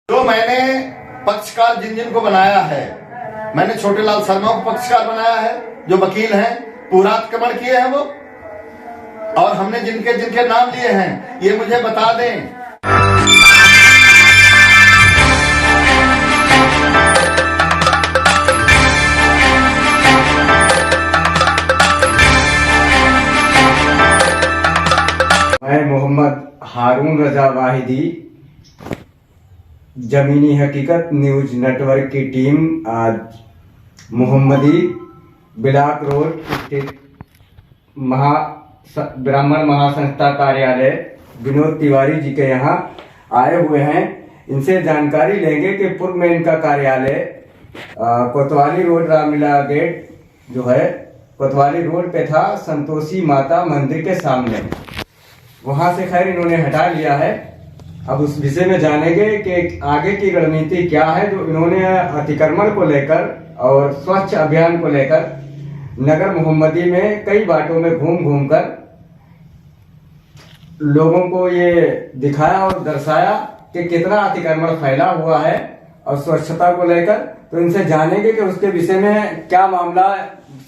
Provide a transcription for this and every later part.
जो मैंने पक्षकार जिन जिन को बनाया है, मैंने छोटे लाल शर्मा को पक्षकार बनाया है, जो वकील हैं, पूरा अतिक्रमण किए हैं वो। और हमने जिनके जिनके नाम लिए हैं ये मुझे बता दें। मैं मोहम्मद हारून रजा वाहिदी, जमीनी हकीकत न्यूज नेटवर्क की टीम आज मोहम्मदी बिलाक रोड स्थित ब्राह्मण महासंस्था कार्यालय विनोद तिवारी जी के यहाँ आए हुए हैं। इनसे जानकारी लेंगे कि पूर्व में इनका कार्यालय कोतवाली रोड रामलीला गेट जो है कोतवाली रोड पे था, संतोषी माता मंदिर के सामने। वहां से खैर इन्होंने हटा लिया है। अब उस विषय में जानेंगे कि आगे की रणनीति क्या है, जो इन्होंने अतिक्रमण को लेकर और स्वच्छ अभियान को लेकर नगर मोहम्मदी में कई बाटों में घूम घूम कर लोगों को ये दिखाया और दर्शाया कि कितना अतिक्रमण फैला हुआ है और स्वच्छता को लेकर। तो इनसे जानेंगे कि उसके विषय में क्या मामला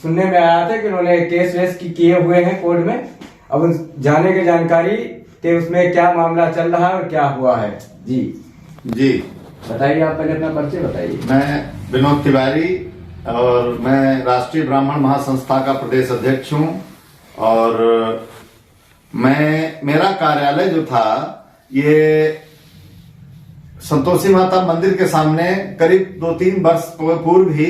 सुनने में आया था कि उन्होंने केस वेस किए हुए हैं कोर्ट में। अब जानेंगे जानकारी कि उसमें क्या मामला चल रहा है और क्या हुआ है। जी बताइए, आप पहले अपना परिचय बताइए। मैं विनोद तिवारी और मैं राष्ट्रीय ब्राह्मण महासंस्था का प्रदेश अध्यक्ष हूँ। और मेरा कार्यालय जो था ये संतोषी माता मंदिर के सामने करीब 2-3 वर्ष पूर्व ही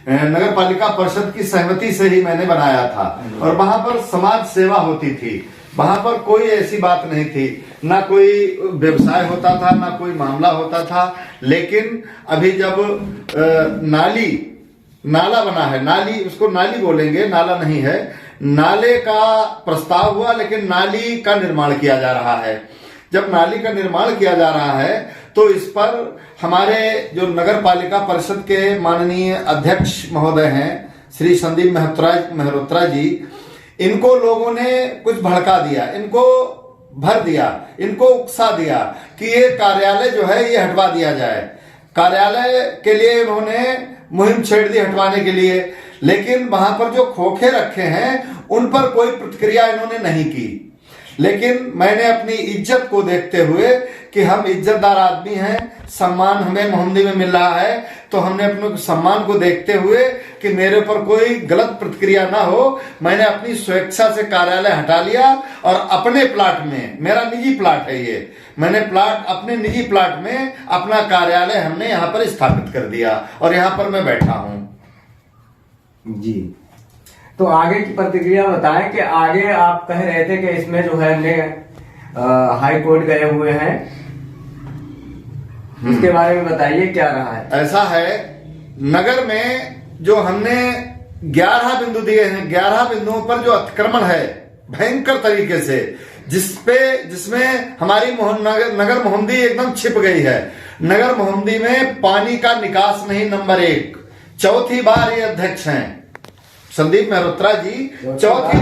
नगर पालिका परिषद की सहमति से ही मैंने बनाया था। और वहां पर समाज सेवा होती थी, वहां पर कोई ऐसी बात नहीं थी, ना कोई व्यवसाय होता था, ना कोई मामला होता था। लेकिन अभी जब नाला बना है, नाली उसको नाली बोलेंगे, नाला नहीं है, नाले का प्रस्ताव हुआ, लेकिन नाली का निर्माण किया जा रहा है। जब नाली का निर्माण किया जा रहा है तो इस पर हमारे जो नगर पालिका परिषद के माननीय अध्यक्ष महोदय हैं श्री संदीप मेहरोत्रा जी, इनको लोगों ने कुछ भड़का दिया, इनको भर दिया, इनको उकसा दिया कि ये कार्यालय जो है ये हटवा दिया जाए। कार्यालय के लिए उन्होंने मुहिम छेड़ दी हटवाने के लिए, लेकिन वहां पर जो खोखे रखे हैं उन पर कोई प्रतिक्रिया इन्होंने नहीं की। लेकिन मैंने अपनी इज्जत को देखते हुए कि हम इज्जतदार आदमी हैं, सम्मान हमें मोहम्मदी में मिल रहा है, तो हमने अपने सम्मान को देखते हुए कि मेरे पर कोई गलत प्रतिक्रिया ना हो, मैंने अपनी स्वेच्छा से कार्यालय हटा लिया और अपने प्लाट में, मेरा निजी प्लाट है ये, मैंने अपने निजी प्लाट में अपना कार्यालय हमने यहाँ पर स्थापित कर दिया और यहाँ पर मैं बैठा हूँ। जी, तो आगे की प्रतिक्रिया बताएं कि आगे आप कह रहे थे कि इसमें जो है हमने हाई कोर्ट गए हुए हैं, इसके बारे में बताइए क्या रहा है। ऐसा है, नगर में जो हमने 11 बिंदु दिए हैं, 11 बिंदुओं पर जो अतिक्रमण है भयंकर तरीके से, जिसमें हमारी नगर मोहम्मदी एकदम छिप गई है। नगर मोहम्मदी में पानी का निकास नहीं, नंबर 1। चौथी बार ये अध्यक्ष हैं संदीप मेहरोत्रा जी, चौथी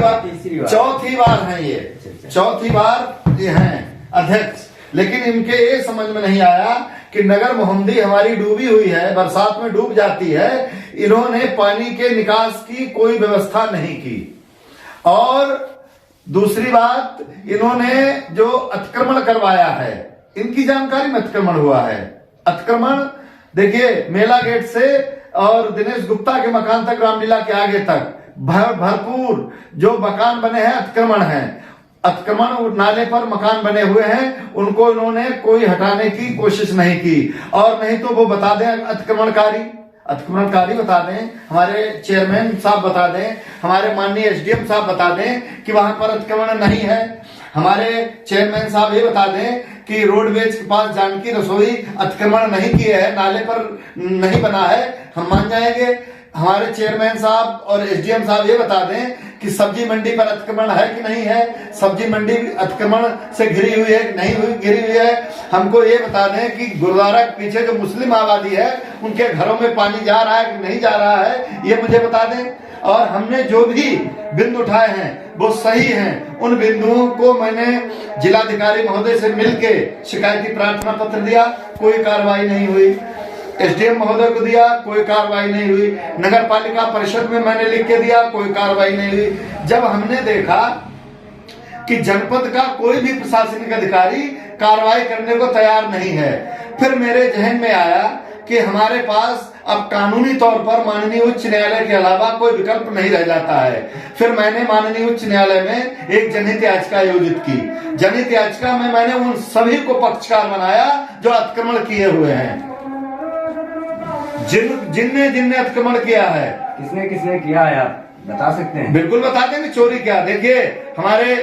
बार हैं ये, चौथी बार ये हैं अध्यक्ष। लेकिन इनके ये समझ में नहीं आया कि नगर मोहम्मदी हमारी डूबी हुई है, बरसात में डूब जाती है, इन्होंने पानी के निकास की कोई व्यवस्था नहीं की। और दूसरी बात, इन्होंने जो अतिक्रमण करवाया है, इनकी जानकारी में अतिक्रमण हुआ है। अतिक्रमण देखिए, मेला गेट से और दिनेश गुप्ता के मकान तक, रामलीला के आगे तक भरपूर जो मकान बने हैं अतिक्रमण है। अतिक्रमण नाले पर मकान बने हुए हैं, उनको इन्होंने कोई हटाने की कोशिश नहीं की। और नहीं तो वो बता दें अतिक्रमणकारी बता दें, हमारे चेयरमैन साहब बता दें, हमारे माननीय एसडीएम साहब बता दें कि वहां पर अतिक्रमण नहीं है। हमारे चेयरमैन साहब ये बता दें कि रोडवेज के पास जानकी रसोई अतिक्रमण नहीं किए है, नाले पर नहीं बना है, हम मान जाएंगे हमारे चेयरमैन साहब और एसडीएम साहब ये बता दें कि सब्जी मंडी पर अतिक्रमण है कि नहीं है, सब्जी मंडी अतिक्रमण से घिरी हुई है कि नहीं घिरी हुई है। हमको ये बता दें कि गुरुद्वारा के पीछे जो मुस्लिम आबादी है उनके घरों में पानी जा रहा है कि नहीं जा रहा है, ये मुझे बता दें। और हमने जो भी बिंदु उठाए हैं वो सही हैं। उन बिंदुओं को मैंने जिलाधिकारी महोदय से मिलके शिकायती प्रार्थना पत्र दिया, कोई कार्रवाई नहीं हुई। एसडीएम महोदय को दिया, कोई कार्रवाई नहीं हुई। नगर पालिका परिषद में मैंने लिख के दिया, कोई कार्रवाई नहीं हुई। जब हमने देखा कि जनपद का कोई भी प्रशासनिक अधिकारी कार्रवाई करने को तैयार नहीं है, फिर मेरे जहन में आया कि हमारे पास अब कानूनी तौर पर माननीय उच्च न्यायालय के अलावा कोई विकल्प नहीं रह जाता है। फिर मैंने माननीय उच्च न्यायालय में एक जनहित याचिका आयोजित की। जनहित याचिका में मैंने उन सभी को पक्षकार बनाया जो अतिक्रमण किए हुए हैं, जिनने अतिक्रमण किया है। किसने किसने किया है आप बता सकते हैं? बिल्कुल बता देंगे। चोरी क्या, देखिए हमारे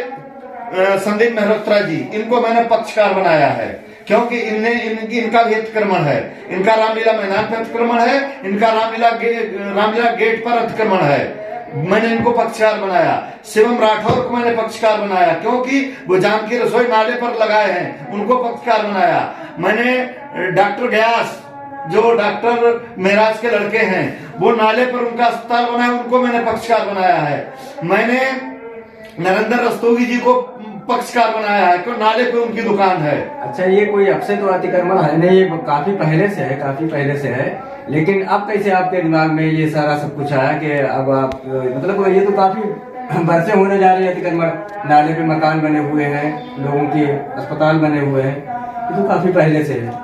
संदीप मेहरोत्रा जी, इनको मैंने पक्षकार बनाया है क्योंकि इनका भी अतिक्रमण है। इनका रामलीला मैदान पर अतिक्रमण है, इनका रामलीला गेट पर अतिक्रमण है। मैंने इनको पक्षकार बनाया। शिवम राठौर को मैंने पक्षकार बनाया क्योंकि वो जानकी रसोई नाले पर लगाए हैं, उनको पक्षकार बनाया। मैंने डॉक्टर व्यास जो डॉक्टर महराज के लड़के हैं, वो नाले पर उनका अस्पताल बनाया, उनको मैंने पक्षकार बनाया है। मैंने नरेंद्र रस्तोगी जी को पक्षकार बनाया है क्यों, नाले पे उनकी दुकान है। अच्छा, ये कोई अब से तो अतिक्रमण है नहीं, ये काफी पहले से है। लेकिन अब कैसे आपके दिमाग में ये सारा सब कुछ आया कि अब आप, मतलब ये तो काफी बरसे होने जा रही है अतिक्रमण। नाले पे मकान बने हुए हैं, लोगों के अस्पताल बने हुए हैं, ये तो काफी पहले से है।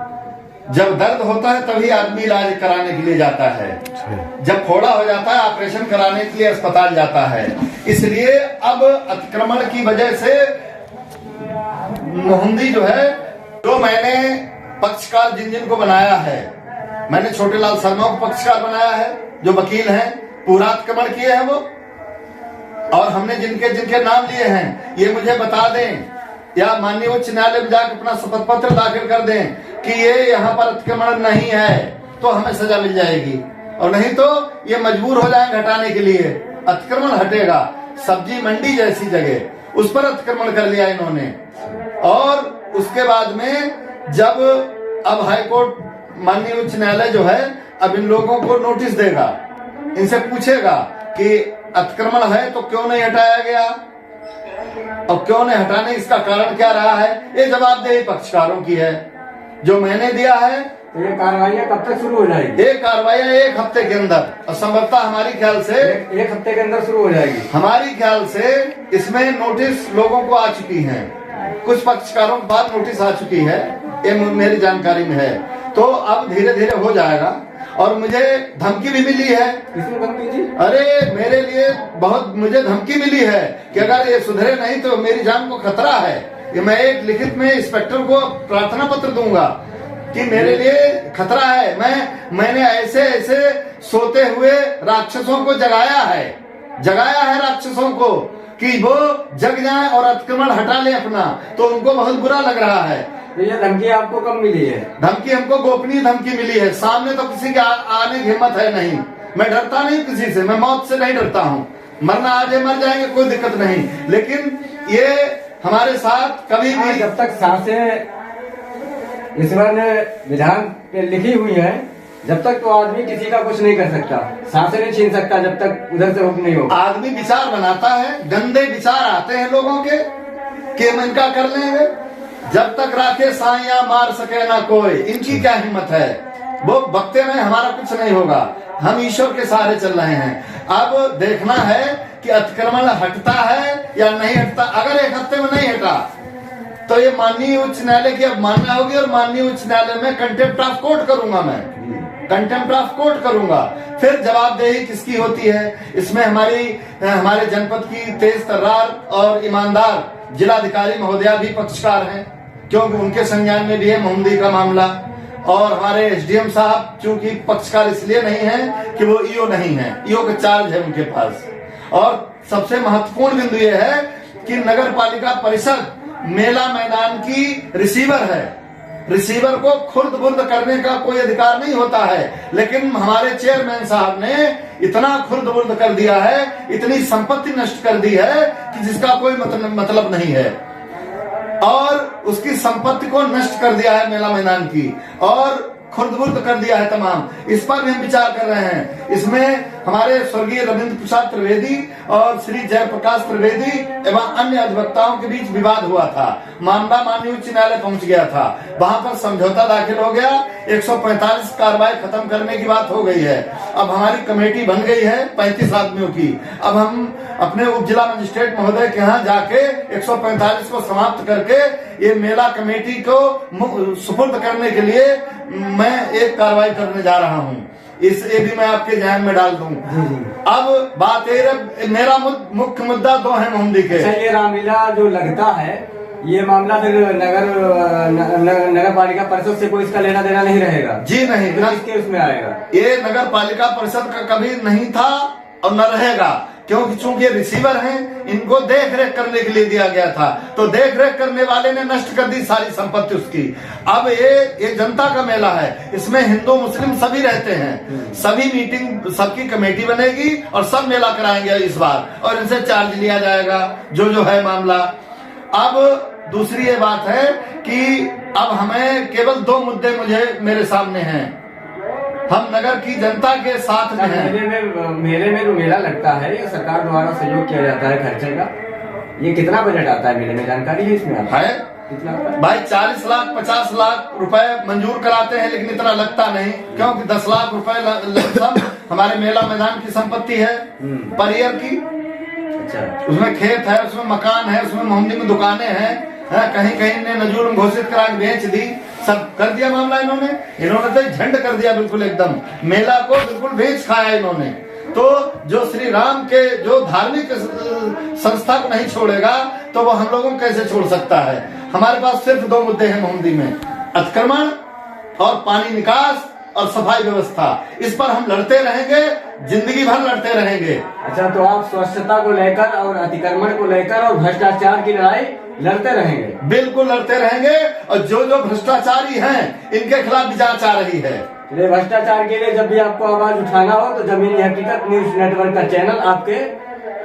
जब दर्द होता है तभी आदमी इलाज कराने के लिए जाता है, जब फोड़ा हो जाता है ऑपरेशन कराने के लिए अस्पताल जाता है। इसलिए अब अतिक्रमण की वजह से मोहंदी जो है, जो मैंने पक्षकार जिन को बनाया है, मैंने छोटे लाल शर्मा को पक्षकार बनाया है जो वकील हैं, पूरा अतिक्रमण किए हैं वो। और हमने जिनके नाम लिए हैं ये मुझे बता दें या माननीय उच्च न्यायालय में जाकर अपना शपथ पत्र दाखिल कर दें कि ये यहाँ पर अतिक्रमण नहीं है, तो हमें सजा मिल जाएगी। और नहीं तो ये मजबूर हो जाएंगे हटाने के लिए। अतिक्रमण हटेगा। सब्जी मंडी जैसी जगह उस पर अतिक्रमण कर लिया इन्होंने। और उसके बाद में जब अब हाईकोर्ट माननीय उच्च न्यायालय जो है अब इन लोगों को नोटिस देगा, इनसे पूछेगा कि अतिक्रमण है तो क्यों नहीं हटाया गया और क्यों नहीं हटाने, इसका कारण क्या रहा है। ये जवाबदेही पक्षकारों की है जो मैंने दिया है। तो ये कार्रवाई कब तक शुरू हो जाएगी? ये कार्रवाई 1 हफ्ते के अंदर, और संभवतः हमारी ख्याल से 1 हफ्ते के अंदर शुरू हो जाएगी। हमारी ख्याल से इसमें नोटिस लोगों को आ चुकी है, कुछ पक्षकारों के बाद नोटिस आ चुकी है, ये मेरी जानकारी में है। तो अब धीरे धीरे हो जाएगा। और मुझे धमकी भी मिली है। किसने धमकी दी? अरे मेरे लिए बहुत मुझे धमकी मिली है कि अगर ये सुधरे नहीं तो मेरी जान को खतरा है। कि मैं एक लिखित में इंस्पेक्टर को प्रार्थना पत्र दूंगा कि मेरे लिए खतरा है। मैंने ऐसे सोते हुए राक्षसों को जगाया है राक्षसों को कि वो जग जाएं और अतिक्रमण हटा लें अपना, तो उनको बहुत बुरा लग रहा है। तो ये धमकी आपको कब मिली है? धमकी हमको गोपनीय धमकी मिली है। सामने तो किसी के आने की हिम्मत है नहीं। मैं डरता नहीं किसी से, मैं मौत से नहीं डरता हूँ। मरना आज मर जाएंगे, कोई दिक्कत नहीं। लेकिन ये हमारे साथ कभी भी, जब तक सांसें ईश्वर ने विधान पे लिखी हुई है, जब तक तो आदमी किसी का कुछ नहीं कर सकता, सांसें नहीं छीन सकता जब तक उधर से हुक्म नहीं हो। आदमी विचार बनाता है, गंदे विचार आते हैं लोगों के कि हम इनका कर लेंगे। जब तक राखे साइया मार सके ना कोई, इनकी क्या हिम्मत है। वो बकते में हमारा कुछ नहीं होगा, हम ईश्वर के सहारे चल रहे हैं। अब देखना है कि अतिक्रमण हटता है या नहीं हटता। अगर 1 हफ्ते में नहीं हटा तो ये माननीय उच्च न्यायालय की अब मानना होगी, और माननीय उच्च न्यायालय में कंटेम्प्ट ऑफ कोर्ट करूंगा, मैं कंटेम्प्ट ऑफ कोर्ट करूंगा। फिर जवाबदेही किसकी होती है इसमें? हमारे जनपद की तेज तर्रार और ईमानदार जिलाधिकारी महोदया भी पक्षकार हैं, क्योंकि उनके संज्ञान में भी है मोहम्मदी का मामला। और हमारे एसडीएम साहब चूंकि पक्षकार इसलिए नहीं है कि वो ईओ नहीं है, ईओ का चार्ज है उनके पास। और सबसे महत्वपूर्ण बिंदु ये है कि नगर पालिका परिषद मेला मैदान की रिसीवर है। रिसीवर को खुर्द बुर्द करने का कोई अधिकार नहीं होता है, लेकिन हमारे चेयरमैन साहब ने इतना खुर्द बुर्द कर दिया है, इतनी संपत्ति नष्ट कर दी है कि जिसका कोई मतलब नहीं है, और उसकी संपत्ति को नष्ट कर दिया है मेला मैदान की, और खुर्द-बुर्द कर दिया है तमाम। इस पर भी हम विचार कर रहे हैं। इसमें हमारे स्वर्गीय रविंद्र प्रसाद त्रिवेदी और श्री जयप्रकाश त्रिवेदी एवं अन्य अधिवक्ताओं के बीच विवाद हुआ था। मामला माननीय उच्च न्यायालय पहुंच गया था, वहां पर समझौता दाखिल हो गया, 145 कार्रवाई खत्म करने की बात हो गई है। अब हमारी कमेटी बन गई है 35 आदमियों की। अब हम अपने उप जिला मजिस्ट्रेट महोदय के यहाँ जाके 145 को समाप्त करके ये मेला कमेटी को सुपुर्द करने के लिए मैं एक कार्रवाई करने जा रहा हूँ। ये भी मैं आपके ध्यान में डाल दूं। अब बात मेरा मुख्य मुद्दा दो है मोहम्मदी के। ये रामलीला जो लगता है, ये मामला फिर नगर पालिका परिषद से कोई इसका लेना देना नहीं रहेगा? जी नहीं, तो किसके उसमें आएगा? ये नगर पालिका परिषद का कभी नहीं था और न रहेगा, क्योंकि चूंकि ये रिसीवर हैं, इनको देख रेख करने के लिए दिया गया था, तो देख रेख करने वाले ने नष्ट कर दी सारी संपत्ति उसकी। अब ये जनता का मेला है, इसमें हिंदू मुस्लिम सभी रहते हैं, सभी मीटिंग, सबकी कमेटी बनेगी और सब मेला कराएंगे इस बार, और इनसे चार्ज लिया जाएगा जो है मामला। अब दूसरी ये बात है कि अब हमें केवल दो मुद्दे मेरे सामने हैं। हम नगर की जनता के साथ में हैं। मेले में जो मेला लगता है, ये सरकार द्वारा सहयोग किया जाता है खर्चे का, ये कितना बजट आता है मेले में, जानकारी है इसमें? है कितना भाई, 40 लाख 50 लाख रुपए मंजूर कराते हैं, लेकिन इतना लगता नहीं, क्योंकि 10 लाख रुपए हमारे मेला मैदान की संपत्ति है पर ईयर की। अच्छा, उसमें खेत है, उसमें मकान है, उसमें मोहम्मदी में दुकानें हैं, कहीं कहीं ने नजूर घोषित करा के बेच दी, सब कर दिया मामला इन्होंने तो झंड कर दिया बिल्कुल, एकदम मेला को बिल्कुल बेच खाया इन्होंने। तो जो श्री राम के जो धार्मिक संस्था को नहीं छोड़ेगा तो वो हम लोगों को कैसे छोड़ सकता है? हमारे पास सिर्फ दो मुद्दे हैं मोहम्मदी में, अतिक्रमण और पानी निकास और सफाई व्यवस्था। इस पर हम लड़ते रहेंगे, जिंदगी भर लड़ते रहेंगे। अच्छा, तो आप स्वच्छता को लेकर और अतिक्रमण को लेकर और भ्रष्टाचार की लड़ाई लड़ते रहेंगे? बिल्कुल लड़ते रहेंगे, और जो भ्रष्टाचारी हैं इनके खिलाफ भी जांच आ रही है। भ्रष्टाचार के लिए जब भी आपको आवाज उठाना हो तो जमीनी हकीकत न्यूज नेटवर्क का चैनल आपके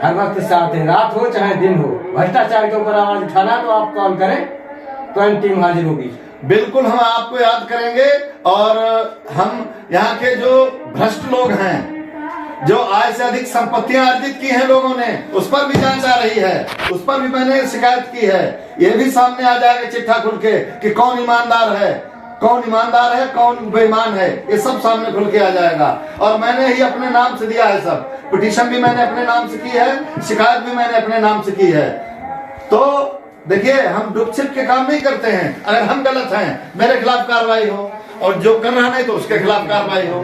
हर वक्त साथ है, रात हो चाहे दिन हो। भ्रष्टाचार के ऊपर आवाज उठाना तो आप कॉल करें, तुरंत टीम हाजिर होगी। बिल्कुल हम आपको याद करेंगे, और हम यहाँ के जो भ्रष्ट लोग हैं, जो आय से अधिक संपत्तियां अर्जित की हैं लोगों ने, उस पर भी जांच आ रही है, उस पर भी मैंने शिकायत की है। ये भी सामने आ जाएगा चिट्ठा खुल के कि कौन ईमानदार है, कौन बेईमान है, ये सब सामने खुल के आ जाएगा। और मैंने ही अपने नाम से दिया है सब, पिटीशन भी मैंने अपने नाम से की है, शिकायत भी मैंने अपने नाम से की है। तो देखिए, हम डुप छिप के काम नहीं करते हैं। अगर हम गलत हैं, मेरे खिलाफ कार्रवाई हो, और जो कर रहा नहीं तो उसके खिलाफ कार्रवाई हो।